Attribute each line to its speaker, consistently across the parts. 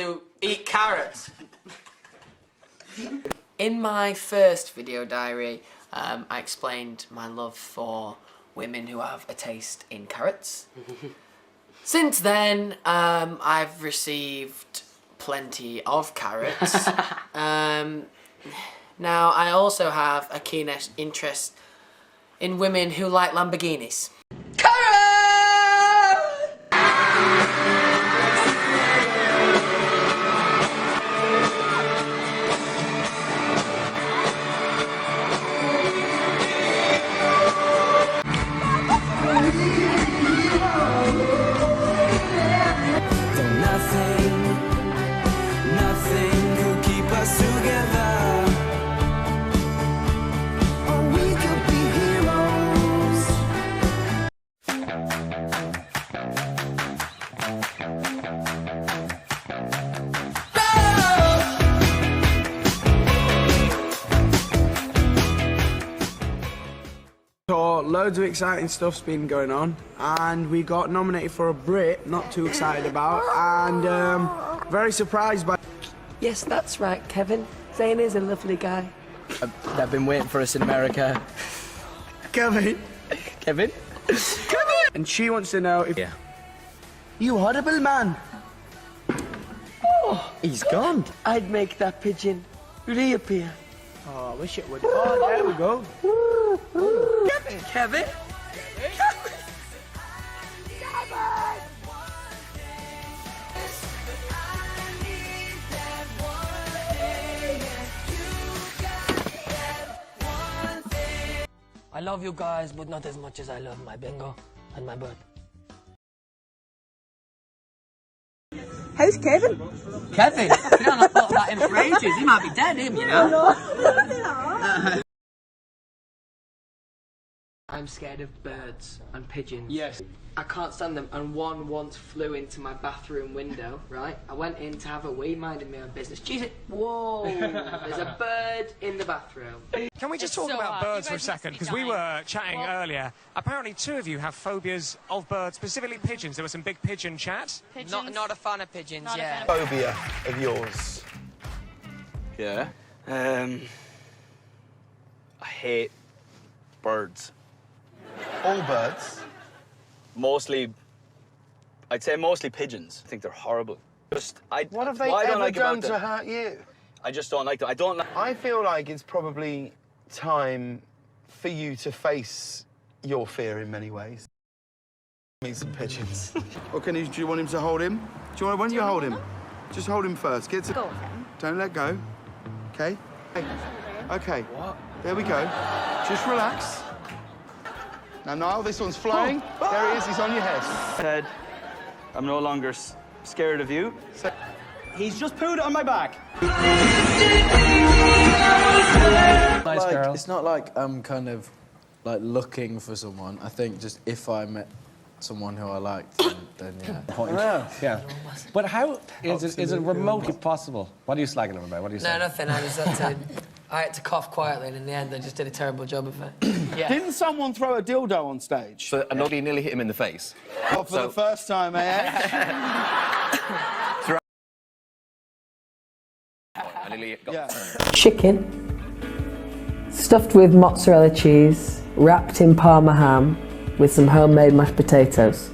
Speaker 1: who eat carrots. In my first video diary, I explained my love for women who have a taste in carrots. Since then, I've received plenty of carrots. Now, I also have a keen interest in women who like Lamborghinis.
Speaker 2: So, loads of exciting stuff's been going on, and we got nominated for a Brit, not too excited about, and very surprised by...
Speaker 3: Yes, that's right, Kevin. Zane is a lovely guy.
Speaker 1: They've been waiting for us in America.
Speaker 2: Kevin?
Speaker 1: Kevin?
Speaker 2: Kevin! And she wants to know if...
Speaker 1: Yeah.
Speaker 2: You horrible man!
Speaker 3: Oh,
Speaker 1: he's gone.
Speaker 3: I'd make that pigeon reappear.
Speaker 2: Oh, I wish it would. Oh, there we go.
Speaker 3: Kevin? I love you guys, but not as much as I love my bingo and my bird.
Speaker 4: How's Kevin?
Speaker 1: Kevin? You know, I've thought about him for ages. He might be dead, him, you know? I'm scared of birds and pigeons.
Speaker 2: Yes.
Speaker 1: I can't stand them, and one once flew into my bathroom window, right? I went in to have a wee, minding my own business. Jesus, whoa! There's a bird in the bathroom.
Speaker 5: Can we just talk about birds for a second? Because we were chatting earlier. Apparently, two of you have phobias of birds, specifically pigeons. There was some big pigeon chat.
Speaker 1: Not a fan of pigeons, yeah.
Speaker 6: Phobia of yours?
Speaker 7: Yeah. I hate birds.
Speaker 6: All birds?
Speaker 7: I'd say mostly pigeons. I think they're horrible.
Speaker 6: What have they ever done to hurt you?
Speaker 7: I just don't like them.
Speaker 6: I feel like it's probably time for you to face your fear in many ways. Meet some pigeons. Do you want him to hold him? Why don't you hold him? Just hold him first. Get to...
Speaker 4: Go with him.
Speaker 6: Don't let go. Okay? Okay. What? There we go. Just relax. Now, Niall, this one's flying. Oh. There he is. He's on your head.
Speaker 7: I'm no longer scared of you.
Speaker 8: He's just pooed it on my back.
Speaker 9: Nice girl. It's not like I'm kind of like looking for someone. I think just if I met someone who I liked, then yeah.
Speaker 8: Yeah. But how is it remotely possible? What are you slagging him about? What are you saying?
Speaker 1: No, nothing. I had to cough quietly, and in the end, I just did a terrible job of it. Yeah.
Speaker 8: Didn't someone throw a dildo on stage?
Speaker 10: So a noddy nearly hit him in the face.
Speaker 6: Not for the first time, eh?
Speaker 10: I nearly got
Speaker 3: Chicken, stuffed with mozzarella cheese, wrapped in Parma ham, with some homemade mashed potatoes.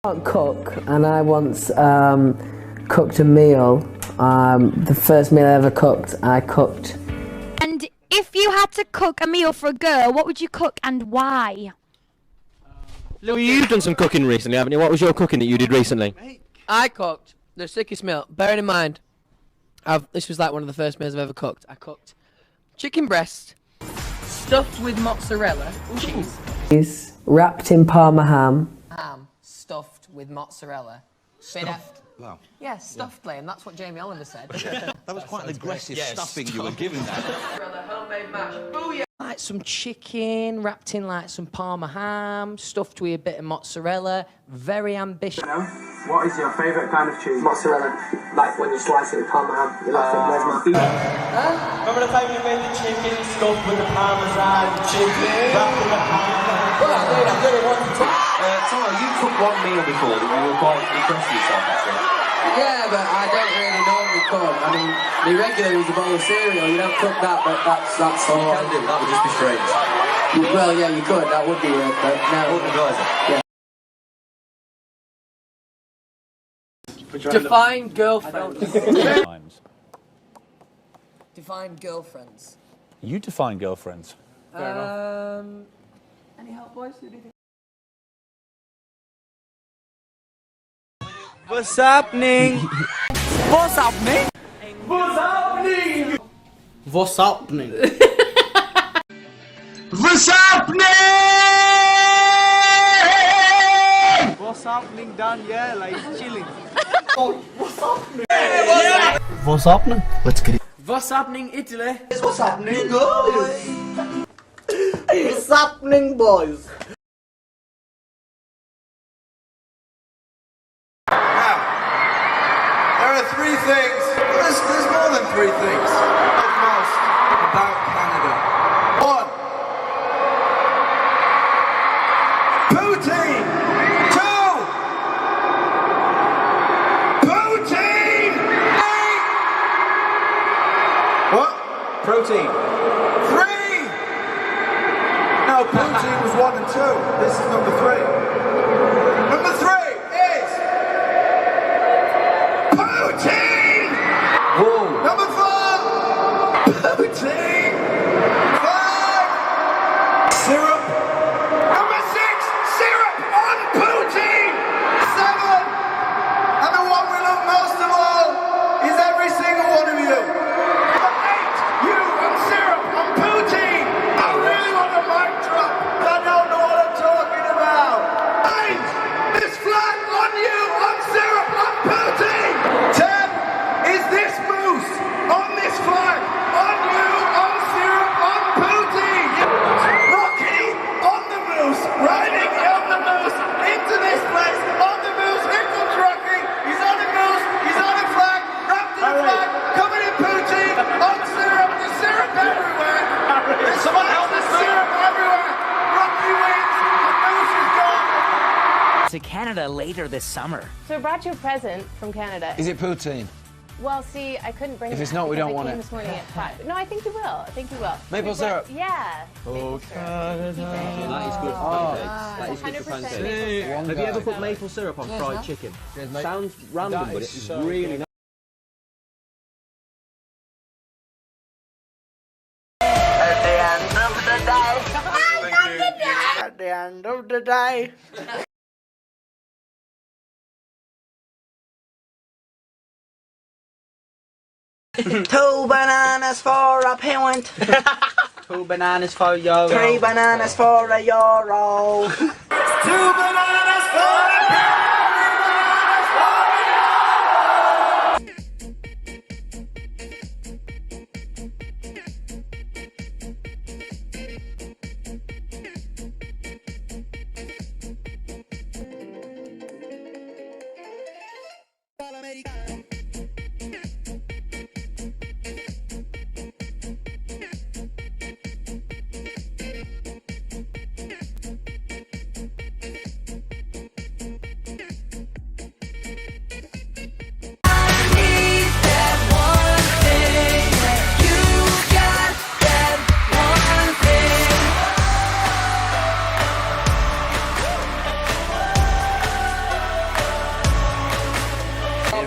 Speaker 3: I can't cook, and I once cooked a meal. The first meal I ever cooked, I cooked.
Speaker 4: And if you had to cook a meal for a girl, what would you cook and why?
Speaker 10: Louis, you've done some cooking recently, haven't you? What was your cooking that you did recently?
Speaker 1: I cooked the sickest meal. Bearing in mind, this was like one of the first meals I've ever cooked. I cooked chicken breast, stuffed with mozzarella cheese.
Speaker 3: Wrapped in Parma ham.
Speaker 1: Ham stuffed with mozzarella.
Speaker 6: Stuffed? Wow.
Speaker 1: Yeah, stuffed, Liam. That's what Jamie Oliver said.
Speaker 10: That was quite an aggressive stuffing you were giving that.
Speaker 1: Homemade mash. Booyah! Like
Speaker 11: like some chicken wrapped in like some Parma ham, stuffed with a bit of mozzarella. Very ambitious.
Speaker 2: What is your favourite kind of cheese?
Speaker 3: Mozzarella, like when you slice it with Parma ham. You're laughing, where's my food?
Speaker 11: Remember the time you made the chicken stuffed with the Parmesan chicken wrapped in the ham? Well, I did it once.
Speaker 10: Tom, you cooked one meal before that you were quite impressed with yourself, actually.
Speaker 3: Yeah, but I don't really normally cook. I mean, the regular is a bowl of cereal. You don't cook that, but that's all.
Speaker 10: You can do, that would just be strange.
Speaker 3: Well, yeah, you could. That would be weird, but no.
Speaker 10: Wouldn't advise it.
Speaker 3: Yeah. Define girlfriends. Define girlfriends.
Speaker 12: You define girlfriends.
Speaker 3: Any help, boys? Who do you think?
Speaker 2: What's happening?
Speaker 3: What's happening?
Speaker 2: What's happening?
Speaker 3: What's happening?
Speaker 2: What's happening? What's happening down here? Like chilling. What's happening?
Speaker 3: What's happening?
Speaker 2: Let's get it.
Speaker 3: What's happening, Italy?
Speaker 2: What's happening, boys?
Speaker 3: What's happening, boys?
Speaker 6: There are three things. There's more than three things. Most about Canada. One. Poutine. Two. Poutine. What? Protein. Three. No, poutine was 1 and 2. This is number 3. Number 3 is poutine.
Speaker 2: Whoa.
Speaker 6: Number 4, poutine. 5, syrup. Number 6, syrup on poutine. 7, and the one we love most of all is every single one of you. Number 8, you on syrup on poutine. I really want a mic drop. I don't know what I'm talking about. 9, this flag on you on syrup on poutine. 10 is this moose on this flag on you on syrup on poutine. Rocky on the moose, riding on the moose into this place on the moose. Here comes Rocky. He's on the moose. He's on a flag, wrapped in a flag, covered in poutine on syrup. There's syrup everywhere. There's someone else. There's syrup everywhere. Rocky wins. The moose is gone.
Speaker 11: To Canada later this summer.
Speaker 13: So I brought you a present from Canada.
Speaker 2: Is it poutine?
Speaker 13: Well, see, I couldn't bring
Speaker 2: If
Speaker 13: it
Speaker 2: it's not, we
Speaker 13: because
Speaker 2: don't
Speaker 13: I
Speaker 2: want
Speaker 13: came
Speaker 2: it.
Speaker 13: this morning at 5. No, I think you will. I think you will.
Speaker 2: Maple syrup?
Speaker 13: Yeah.
Speaker 2: Oh,
Speaker 10: That is good for pancakes. That is good for
Speaker 13: 100%
Speaker 10: pancakes.
Speaker 13: maple syrup.
Speaker 10: Have you ever put maple syrup on fried chicken? Sounds random, but it's
Speaker 2: so
Speaker 10: really nice.
Speaker 2: At the end of the day. At the end of the day.
Speaker 3: Two bananas for a pint.
Speaker 2: 2 bananas for euro.
Speaker 3: 3 bananas for a euro.
Speaker 2: 2 bananas for a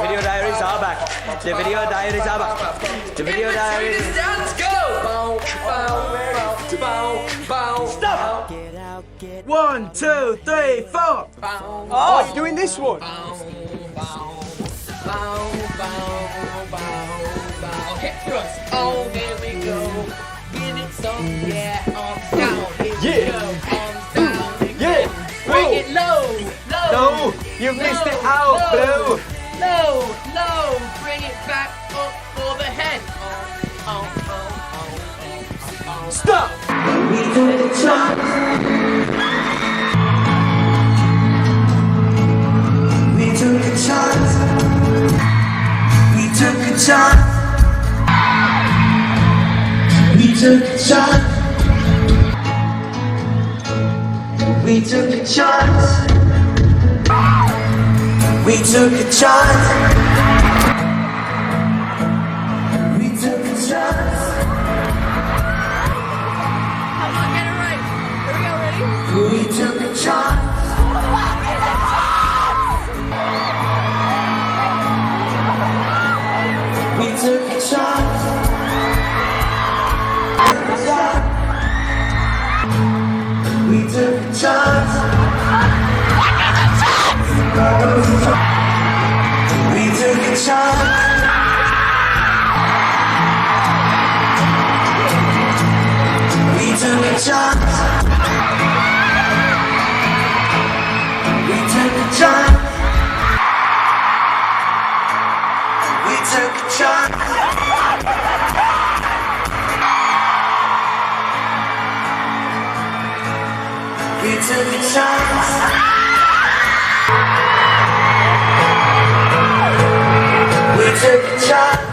Speaker 11: Video diaries are back. The video diaries are back. The video diaries.
Speaker 3: Let's go! Stop! 1, 2, 3, 4.
Speaker 2: Oh, you're doing this one?
Speaker 3: Hip thrust. Oh, here we go. Give it some, yeah, arms down. Here we go. Arms down.
Speaker 2: Yeah.
Speaker 3: Bring it low, low.
Speaker 2: No, you missed it out, Blue.
Speaker 3: Low, low. Bring it back up for the head.
Speaker 11: Stop! We took a chance. We took a chance. We took a chance. We took a chance. We took a chance. We took a chance. We took a chance.
Speaker 3: Come on, get it right. Here we go, ready?
Speaker 11: We took a chance. We took a chance. We took a chance. We took a chance. We took a chance. We took a chance. We took a chance. We took a chance. We took a chance.